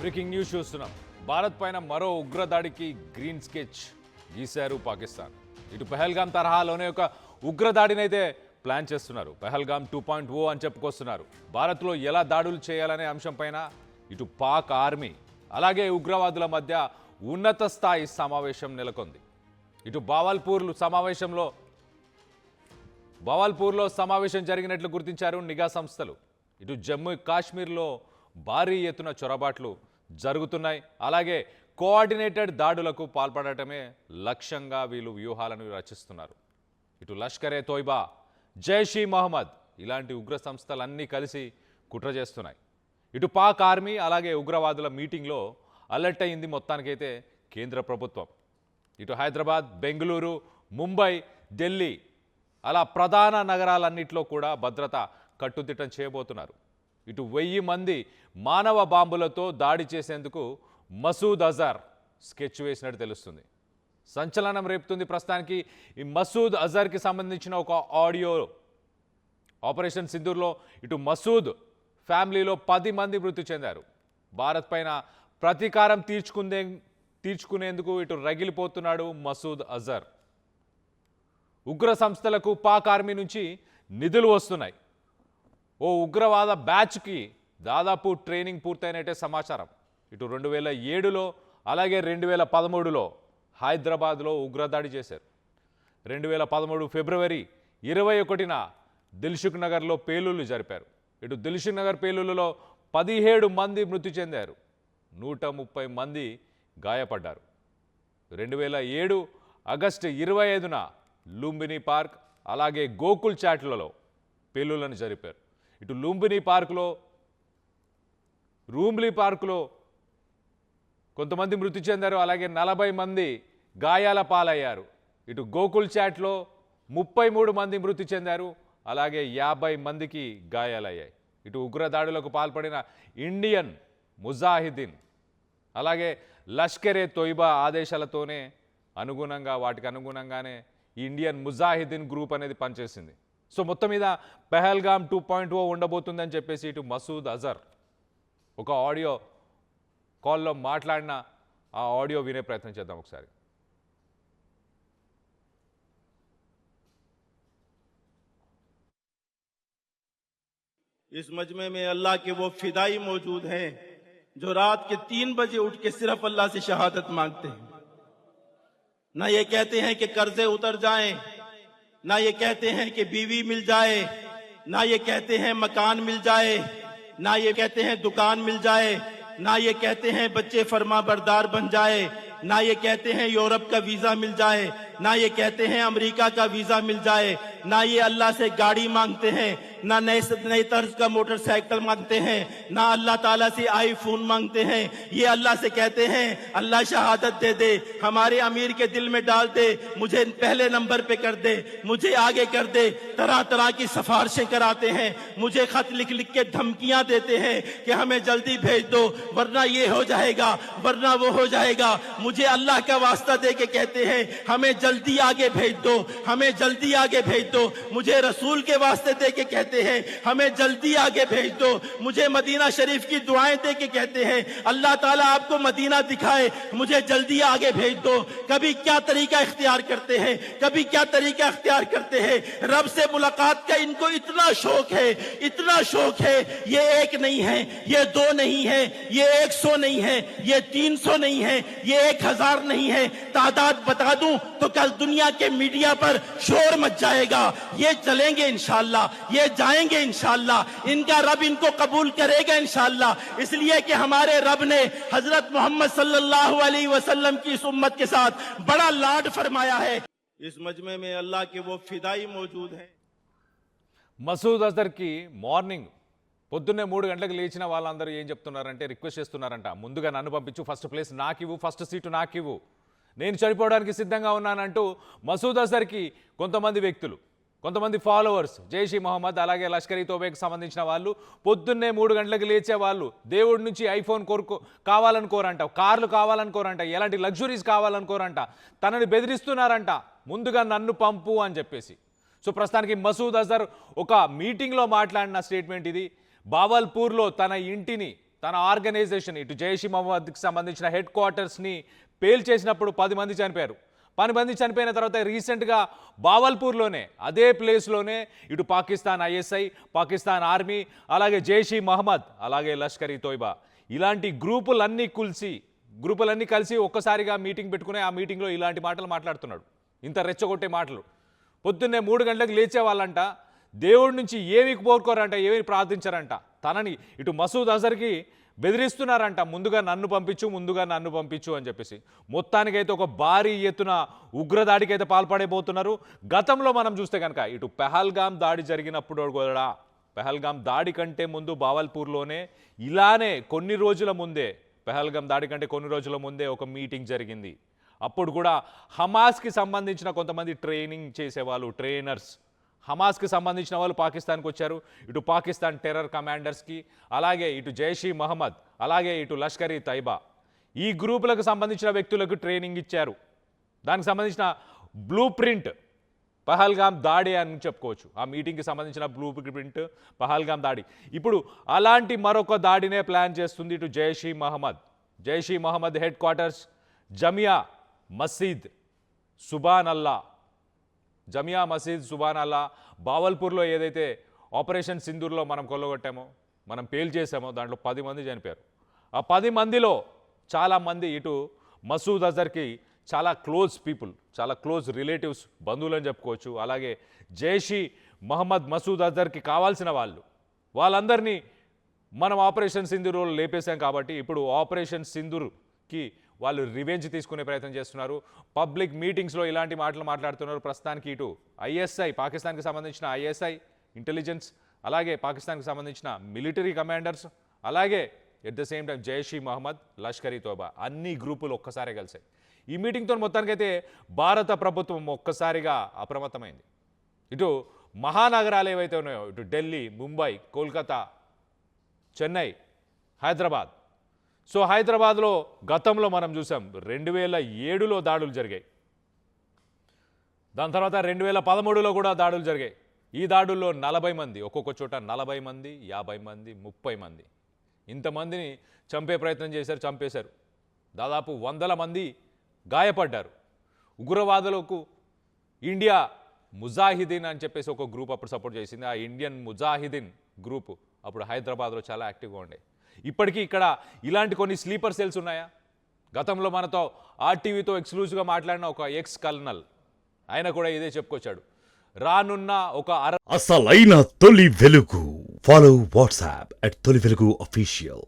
Breaking news చూస్తున్నాం. భారత్ పైన మరో ఉగ్రదాడికి గ్రీన్ స్కెచ్ గీశారు పాకిస్తాన్. ఇటు పహల్గామ్ తరహాలోనే ఒక ఉగ్రదాడినైతే ప్లాన్ చేస్తున్నారు. పహల్గామ్ 2.0 అని చెప్పుకొస్తున్నారు. భారత్లో ఎలా దాడులు చేయాలనే అంశం పైన ఇటు పాక్ ఆర్మీ అలాగే ఉగ్రవాదుల మధ్య ఉన్నత స్థాయి సమావేశం నెలకొంది. ఇటు బావల్పూర్లో సమావేశం జరిగినట్లు గుర్తించారు నిఘా సంస్థలు. ఇటు జమ్మూ కాశ్మీర్లో భారీ ఎత్తున చొరబాట్లు జరుగుతున్నాయి. అలాగే కోఆర్డినేటెడ్ దాడులకు పాల్పడటమే లక్ష్యంగా వీళ్ళు వ్యూహాలను రచిస్తున్నారు. ఇటు లష్కరే తోయిబా, జైష్ ఈ మహమ్మద్ ఇలాంటి ఉగ్ర సంస్థలన్నీ కలిసి కుట్ర చేస్తున్నాయి. ఇటు పాక్ ఆర్మీ అలాగే ఉగ్రవాదుల మీటింగ్లో అలర్ట్ అయింది మొత్తానికైతే కేంద్ర ప్రభుత్వం. ఇటు హైదరాబాద్, బెంగళూరు, ముంబై, ఢిల్లీ అలా ప్రధాన నగరాలన్నింటిలో కూడా భద్రత కట్టుదిట్టం చేయబోతున్నారు. ఇటు 1000 మంది మానవ బాంబులతో దాడి చేసేందుకు మసూద్ అజర్ స్కెచ్ వేసినట్టు తెలుస్తుంది. సంచలనం రేపుతుంది ప్రస్తుతానికి ఈ మసూద్ అజర్కి సంబంధించిన ఒక ఆడియో. ఆపరేషన్ సింధూర్లో ఇటు మసూద్ ఫ్యామిలీలో 10 మంది మృతి చెందారు. భారత్ పైన ప్రతీకారం తీర్చుకునేందుకు ఇటు రగిలిపోతున్నాడు మసూద్ అజర్. ఉగ్ర సంస్థలకు పాక్ ఆర్మీ నుంచి నిధులు వస్తున్నాయి. ఓ ఉగ్రవాద బ్యాచ్కి దాదాపు ట్రైనింగ్ పూర్తయినట్టే సమాచారం. ఇటు 2007లో అలాగే 2013లో హైదరాబాద్లో ఉగ్రదాడి చేశారు. 2013 ఫిబ్రవరి 21న దిల్సుఖ్ నగర్లో పేలుళ్లు జరిపారు. ఇటు దిల్సుఖ్ నగర్ పేలుళ్లలో 17 మంది మృతి చెందారు, 130 మంది గాయపడ్డారు. 2007 ఆగస్టు 25న లుంబిని పార్క్ అలాగే గోకుల్ చాట్లలో పేలుళ్లను జరిపారు. ఇటు లుంబిని పార్కులో కొంతమంది మృతి చెందారు, అలాగే 40 మంది గాయాల పాలయ్యారు. ఇటు గోకుల్ చాట్లో 33 మంది మృతి చెందారు, అలాగే 50 మందికి గాయాలయ్యాయి. ఇటు ఉగ్రదాడులకు పాల్పడిన ఇండియన్ ముజాహిదీన్ అలాగే లష్కరే తోయిబా ఆదేశాలతోనే వాటికి అనుగుణంగానే ఇండియన్ ముజాహిదీన్ గ్రూప్ అనేది పనిచేసింది. సో మొత్తం మీద పహల్గామ్ 2.0 ఉండబోతుందని చెప్పేసి ఇటు మసూద్ అజర్ ఒక ఆడియో కాల్లో మాట్లాడిన ఆ ఆడియో వినే ప్రయత్నం చేద్దాం ఒకసారి. इस मजमे में अल्लाह के वो फिदाई मौजूद हैं जो रात के 3 बजे उठ के सिर्फ अल्लाह से शहादत मांगते हैं. ना ये कहते हैं कि कर्जे उतर जाएं, ना ये कहते हैं कि बीवी मिल जाए, ना ये कहते हैं मकान मिल जाए, ना ये कहते हैं दुकान मिल जाए, ना ये कहते हैं बच्चे फर्मा बरदार बन जाए, ना ये कहते हैं यूरोप का वीजा मिल जाए, ना ये कहते हैं अमेरिका का वीजा मिल जाए, ना ये अल्लाह से गाड़ी मांगते हैं, ना नए तर्ज का मोटरसाइकिल मांगते हैं, ना अल्लाह ताला से आईफोन मांगते हैं. ये अल्लाह से कहते हैं अल्लाह शहादत दे दे, हमारे अमीर के दिल में डाल दे, मुझे पहले नंबर पे कर दे, मुझे आगे कर दे. तरह तरह की सिफारिशें कराते हैं, मुझे खत लिख लिख के धमकियां देते हैं कि हमें जल्दी भेज दो वरना ये हो जाएगा वरना वो हो जाएगा. मुझे अल्लाह का वास्ता दे के कहते हैं हमें जल्दी आगे भेज दो, हमें जल्दी आगे भेज दो. मुझे रसूल के वास्ते दे के कहते हैं हमें जल्दी आगे भेज दो. मुझे मदीना शरीफ की दुआएं दे के कहते हैं अल्लाह ताला आपको मदीना दिखाए, मुझे जल्दी आगे भेज दो. कभी क्या तरीका इख्तियार करते हैं, कभी क्या तरीका इख्तियार करते हैं. रब से मुलाकात का इनको इतना शौक है, इतना शौक है. ये 1 नहीं है, ये 2 नहीं है, ये 100 नहीं है, ये 300 नहीं है, ये 1000 नहीं है. तादाद बता दूं तो कल दुनिया के मीडिया पर शोर मच जाएगा. ये चलेंगे इंशाअल्लाह, ये जाएंगे इंशाअल्लाह, इनका रब इनको कबूल करेगा इंशाअल्लाह. इसलिए कि हमारे रब ने हजरत मोहम्मद सल्लल्लाहु अलैहि वसल्लम की इस उम्मत के साथ बड़ा लाड फरमाया है. इस मजमे में अल्लाह के वो फिदाई मौजूद हैं. మసూద్ అజర్కి మార్నింగ్ పొద్దున్నే 3 గంటలకు లేచిన వాళ్ళందరూ ఏం చెప్తున్నారంటే రిక్వెస్ట్ చేస్తున్నారంట, ముందుగా నన్ను పంపించు, ఫస్ట్ ప్లేస్ నాకివ్వు, ఫస్ట్ సీటు నాకివ్వు, నేను చనిపోవడానికి సిద్ధంగా ఉన్నానంటూ మసూద్ అజర్కి కొంతమంది వ్యక్తులు, కొంతమంది ఫాలోవర్స్, జైష్ ఈ మహమ్మద్ అలాగే లష్కర్ ఈ తోబాకి సంబంధించిన వాళ్ళు పొద్దున్నే 3 గంటలకు లేచే వాళ్ళు దేవుడి నుంచి ఐఫోన్ కావాలనుకోరంట, కార్లు కావాలనుకోరంట, ఎలాంటి లగ్జరీస్ కావాలనుకోరంట, తనని బెదిరిస్తున్నారంట, ముందుగా నన్ను పంపు అని చెప్పేసి. సో ప్రస్తుతానికి మసూద్ అజర్ ఒక మీటింగ్లో మాట్లాడిన స్టేట్మెంట్ ఇది. బావల్పూర్లో తన ఇంటిని తన ఆర్గనైజేషన్ ఇటు జైష్ మహమ్మద్కి సంబంధించిన హెడ్ క్వార్టర్స్ని పేల్చేసినప్పుడు 10 మంది చనిపోయారు. 10 మంది చనిపోయిన తర్వాత రీసెంట్గా బావల్పూర్లోనే అదే ప్లేస్లోనే ఇటు పాకిస్తాన్ ఐఎస్ఐ, పాకిస్తాన్ ఆర్మీ, అలాగే జైష్ మహమ్మద్, అలాగే లష్కర్ ఈ తోయిబా ఇలాంటి గ్రూపులన్నీ కలిసి ఒక్కసారిగా మీటింగ్ పెట్టుకుని ఆ మీటింగ్లో ఇలాంటి మాటలు మాట్లాడుతున్నాడు. ఇంత రెచ్చగొట్టే మాటలు. పొద్దున్నే 3 గంటలకు లేచేవాళ్ళంట, దేవుడి నుంచి ఏమి కోరుకోరంట, ఏమి ప్రార్థించారంట. తనని ఇటు మసూద్ అజర్కి బెదిరిస్తున్నారంట, ముందుగా నన్ను పంపించు అని చెప్పేసి. మొత్తానికైతే ఒక భారీ ఎత్తున ఉగ్రదాడికి అయితే పాల్పడబోతున్నారు. గతంలో మనం చూస్తే కనుక ఇటు పెహల్గాం దాడి జరిగినప్పుడు కూడా, పెహల్గాం దాడి కంటే ముందు బావల్పూర్లోనే ఇలానే పెహల్గాం దాడి కంటే కొన్ని రోజుల ముందే ఒక మీటింగ్ జరిగింది. అప్పుడు కూడా హమాస్కి సంబంధించిన కొంతమంది ట్రైనింగ్ చేసేవాళ్ళు, ట్రైనర్స్, హమాస్కి సంబంధించిన వాళ్ళు పాకిస్తాన్కి వచ్చారు. ఇటు పాకిస్తాన్ టెర్రర్ కమాండర్స్కి, అలాగే ఇటు జైష్ మహమ్మద్, అలాగే ఇటు లష్కర్ ఈ తైబా ఈ గ్రూపులకు సంబంధించిన వ్యక్తులకు ట్రైనింగ్ ఇచ్చారు. దానికి సంబంధించిన బ్లూ ప్రింట్ పహల్గాం దాడి అని చెప్పుకోవచ్చు. ఆ మీటింగ్కి సంబంధించిన బ్లూ ప్రింట్ పహల్గాం దాడి. ఇప్పుడు అలాంటి మరొక దాడినే ప్లాన్ చేస్తుంది ఇటు జైష్ మహమ్మద్ హెడ్ క్వార్టర్స్ జమియా మసీద్ సుబాన్ అల్లా బావల్పూర్లో ఏదైతే ఆపరేషన్ సింధూర్లో మనం కొల్లగొట్టామో, మనం పేల్చేసామో, దాంట్లో 10 మంది చనిపోయారు. ఆ 10 మందిలో చాలామంది ఇటు మసూద్ అజర్కి చాలా క్లోజ్ పీపుల్, చాలా క్లోజ్ రిలేటివ్స్, బంధువులు అని చెప్పుకోవచ్చు. అలాగే జైష్ మహమ్మద్ మసూద్ అజర్కి కావాల్సిన వాళ్ళందరినీ మనం ఆపరేషన్ సింధూర్లో లేపేశాం కాబట్టి ఇప్పుడు ఆపరేషన్ సింధూర్కి వాళ్ళు రివెంజ్ తీసుకునే ప్రయత్నం చేస్తున్నారు. పబ్లిక్ మీటింగ్స్లో ఇలాంటి మాటలు మాట్లాడుతున్నారు. ప్రస్తుతానికి ఇటు ఐఎస్ఐ, పాకిస్తాన్కి సంబంధించిన ఐఎస్ఐ ఇంటెలిజెన్స్, అలాగే పాకిస్తాన్కి సంబంధించిన మిలిటరీ కమాండర్స్, అలాగే at the same time Jaish Mohammed, Lashkar e Taiba అన్ని గ్రూపులు ఒక్కసారి కలిసాయి. ఈ మీటింగ్తో మొత్తానికైతే భారత ప్రభుత్వం ఒక్కసారిగా అప్రమత్తమైంది. ఇటు మహానగరాలు ఏవైతే ఉన్నాయో, ఇటు ఢిల్లీ, ముంబై, కోల్కతా, చెన్నై, హైదరాబాద్. సో హైదరాబాద్లో గతంలో మనం చూసాం 2007లో దాడులు జరిగాయి. దాని తర్వాత 2013లో కూడా దాడులు జరిగాయి. ఈ దాడుల్లో 40 మంది, ఒక్కొక్క చోట 40 మంది, 50 మంది, 30 మంది ఇంతమందిని చంపే ప్రయత్నం చేశారు, చంపేశారు. దాదాపు 100 మంది గాయపడ్డారు. ఉగ్రవాదులకు ఇండియా ముజాహిదీన్ అని చెప్పేసి ఒక గ్రూప్ అప్పుడు సపోర్ట్ చేసింది. ఆ ఇండియన్ ముజాహిదీన్ గ్రూప్ అప్పుడు హైదరాబాద్లో చాలా యాక్టివ్గా ఉండే. ఇప్పటికీ ఇక్కడ ఇలాంటి కొన్ని స్లీపర్ సెల్స్ ఉన్నాయా? గతంలో మనతో ఆర్టీవీతో ఎక్స్క్లూజివ్గా మాట్లాడిన ఒక ఎక్స్ కల్నల్, ఆయన కూడా ఇదే చెప్పుకొచ్చాడు. రానున్న ఒక అసలైన తొలి వెలుగు. ఫాలో వాట్సాప్ @తొలి వెలుగు అఫీషియల్.